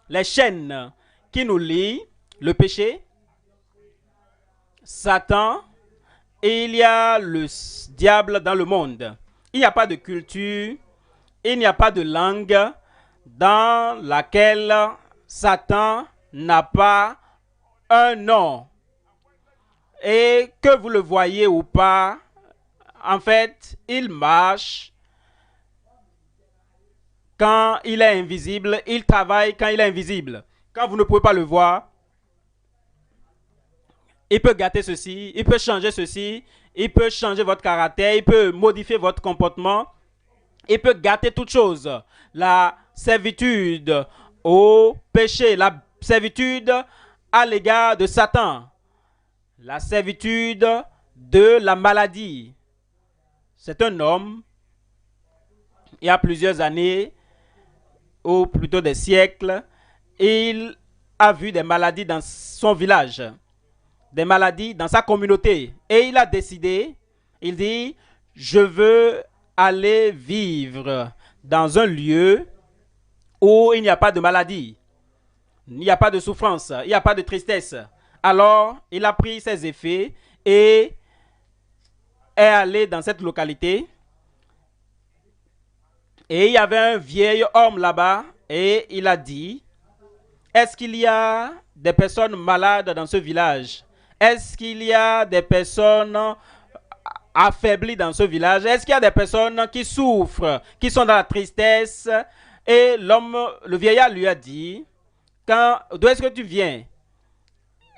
les chaînes qui nous lient, le péché, Satan, et il y a le diable dans le monde. Il n'y a pas de culture, il n'y a pas de langue dans laquelle Satan n'a pas un nom. Et que vous le voyez ou pas, en fait, il marche quand il est invisible, il travaille quand il est invisible. Quand vous ne pouvez pas le voir, il peut gâter ceci, il peut changer ceci, il peut changer votre caractère, il peut modifier votre comportement, il peut gâter toute chose. La servitude au péché, la servitude à l'égard de Satan, la servitude de la maladie. C'est un homme, il y a plusieurs années, ou plutôt des siècles, il a vu des maladies dans son village, des maladies dans sa communauté. Et il a décidé, il dit, je veux aller vivre dans un lieu où il n'y a pas de maladie, il n'y a pas de souffrance, il n'y a pas de tristesse. Alors, il a pris ses effets et est allé dans cette localité. Et il y avait un vieil homme là-bas et il a dit, est-ce qu'il y a des personnes malades dans ce village? Est-ce qu'il y a des personnes affaiblies dans ce village? Est-ce qu'il y a des personnes qui souffrent, qui sont dans la tristesse? Et l'homme, le vieillard lui a dit, d'où est-ce que tu viens?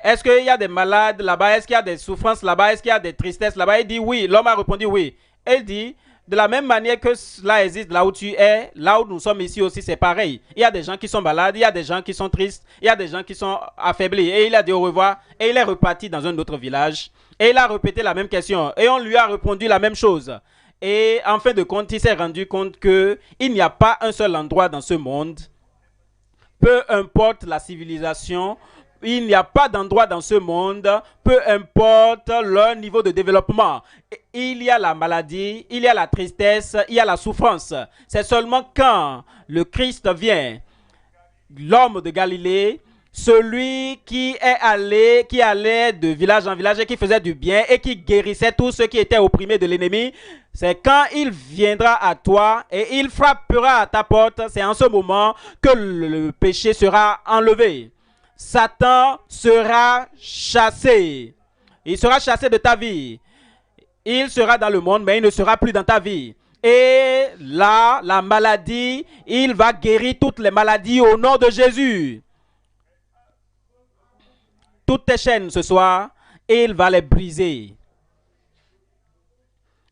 Est-ce qu'il y a des malades là-bas? Est-ce qu'il y a des souffrances là-bas? Est-ce qu'il y a des tristesses là-bas? Il dit oui. L'homme a répondu oui. Et il dit, de la même manière que cela existe là où tu es, là où nous sommes ici aussi, c'est pareil. Il y a des gens qui sont malades, il y a des gens qui sont tristes, il y a des gens qui sont affaiblis. Et il a dit au revoir et il est reparti dans un autre village. Et il a répété la même question. Et on lui a répondu la même chose. Et en fin de compte, il s'est rendu compte qu'il n'y a pas un seul endroit dans ce monde, peu importe la civilisation, il n'y a pas d'endroit dans ce monde, peu importe leur niveau de développement. Il y a la maladie, il y a la tristesse, il y a la souffrance. C'est seulement quand le Christ vient, l'homme de Galilée, celui qui allait de village en village et qui faisait du bien et qui guérissait tous ceux qui étaient opprimés de l'ennemi, c'est quand il viendra à toi et il frappera à ta porte, c'est en ce moment que le péché sera enlevé. Satan sera chassé. Il sera chassé de ta vie. Il sera dans le monde, mais il ne sera plus dans ta vie. Et là, la maladie, il va guérir toutes les maladies au nom de Jésus. Toutes tes chaînes ce soir, il va les briser.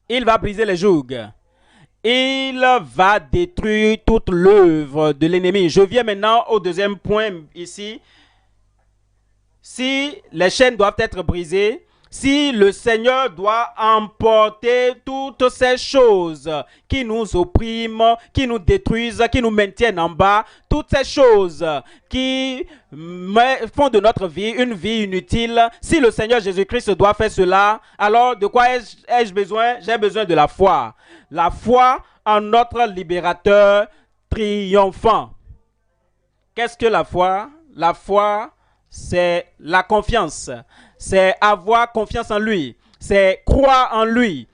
Il va briser les jougs. Il va détruire toute l'œuvre de l'ennemi. Je viens maintenant au deuxième point ici. Si les chaînes doivent être brisées, si le Seigneur doit emporter toutes ces choses qui nous oppriment, qui nous détruisent, qui nous maintiennent en bas, toutes ces choses qui font de notre vie une vie inutile, si le Seigneur Jésus-Christ doit faire cela, alors de quoi ai-je besoin? J'ai besoin de la foi. La foi en notre libérateur triomphant. Qu'est-ce que la foi? La foi, c'est la confiance. C'est avoir confiance en lui. C'est croire en lui.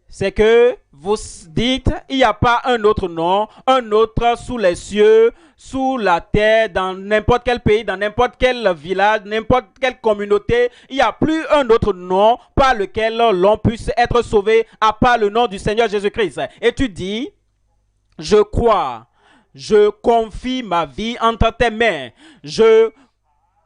C'est que vous dites, il n'y a pas un autre nom, un autre sous les cieux, sous la terre, dans n'importe quel pays, dans n'importe quel village, n'importe quelle communauté. Il n'y a plus un autre nom par lequel l'on puisse être sauvé à part le nom du Seigneur Jésus-Christ. Et tu dis, je crois, je confie ma vie entre tes mains. Je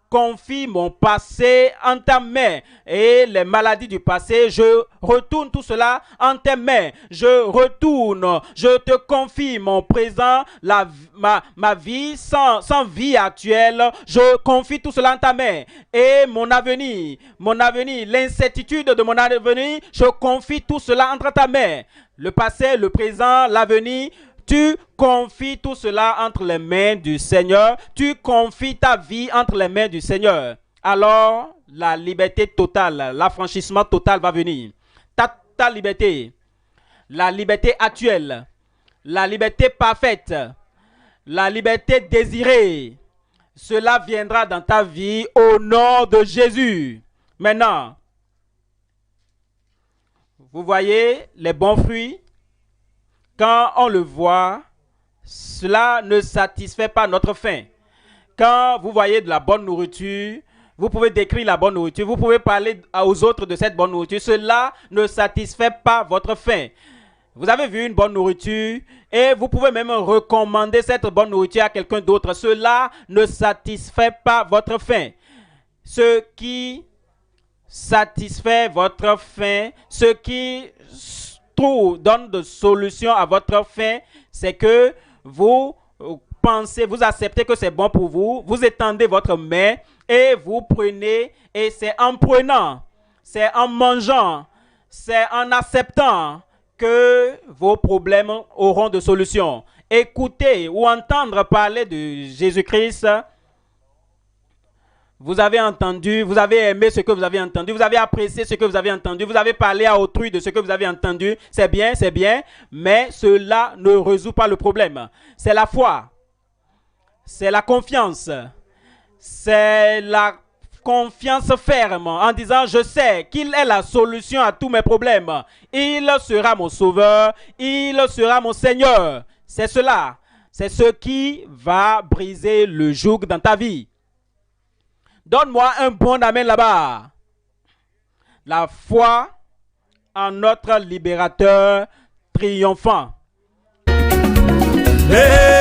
confie mon passé en ta main et les maladies du passé, je retourne tout cela en tes mains. Je retourne, je te confie mon présent, ma vie sans vie actuelle, je confie tout cela en ta main. Et mon avenir, l'incertitude de mon avenir, je confie tout cela entre ta main. Le passé, le présent, l'avenir, tu confies tout cela entre les mains du Seigneur. Tu confies ta vie entre les mains du Seigneur. Alors, la liberté totale, l'affranchissement total va venir. Ta liberté, la liberté actuelle, la liberté parfaite, la liberté désirée, cela viendra dans ta vie au nom de Jésus. Maintenant, vous voyez les bons fruits. Quand on le voit, cela ne satisfait pas notre faim. Quand vous voyez de la bonne nourriture, vous pouvez décrire la bonne nourriture, vous pouvez parler aux autres de cette bonne nourriture. Cela ne satisfait pas votre faim. Vous avez vu une bonne nourriture et vous pouvez même recommander cette bonne nourriture à quelqu'un d'autre. Cela ne satisfait pas votre faim. Ce qui satisfait votre faim, ce qui donne de solution à votre faim, c'est que vous pensez, vous acceptez que c'est bon pour vous, vous étendez votre main et vous prenez, et c'est en prenant, c'est en mangeant, c'est en acceptant que vos problèmes auront de solution. Écouter ou entendre parler de Jésus-Christ. Vous avez entendu, vous avez aimé ce que vous avez entendu, vous avez apprécié ce que vous avez entendu, vous avez parlé à autrui de ce que vous avez entendu. C'est bien, mais cela ne résout pas le problème. C'est la foi, c'est la confiance, c'est la confiance ferme en disant je sais qu'il est la solution à tous mes problèmes. Il sera mon sauveur, il sera mon Seigneur. C'est cela, c'est ce qui va briser le joug dans ta vie. Donne-moi un bon amen là-bas. La foi en notre libérateur triomphant. Hey!